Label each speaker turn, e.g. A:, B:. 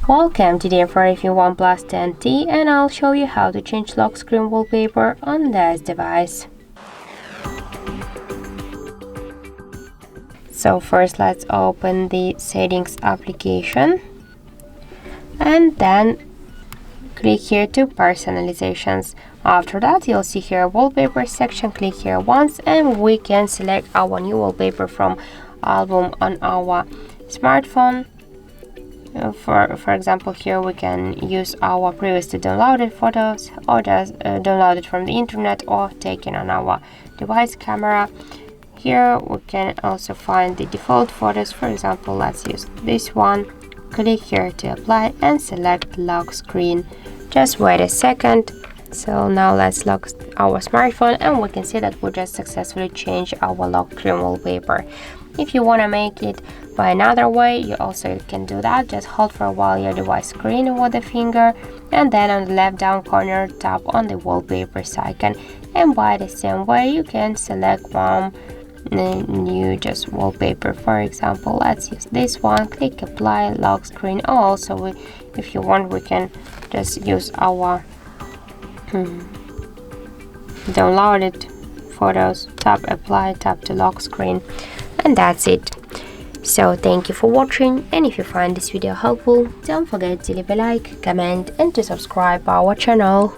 A: Welcome to the review OnePlus 10T, and I'll show you how to change lock screen wallpaper on this device. So first let's open the settings application and then click here to personalizations. After that you'll see here wallpaper section. Click here once and we can select our new wallpaper from album on our smartphone. For example, here we can use our previously downloaded photos or just downloaded from the internet or taken on our device camera. Here we can also find the default photos. For example, let's use this one. Click here to apply and select lock screen. Just wait a second. So now let's lock our smartphone and we can see that we just successfully changed our lock screen wallpaper. If you want to make it by another way, you also can do that. Just hold for a while your device screen with the finger and then on the left down corner tap on the wallpapers icon, and by the same way you can select one new just wallpaper. For example, let's use this one. Click apply lock screen. Also if you want, we can just use our downloaded photos, tap apply, tap to lock screen, and that's it. So thank you for watching, and if you find this video helpful, don't forget to leave a like, comment and to subscribe our channel.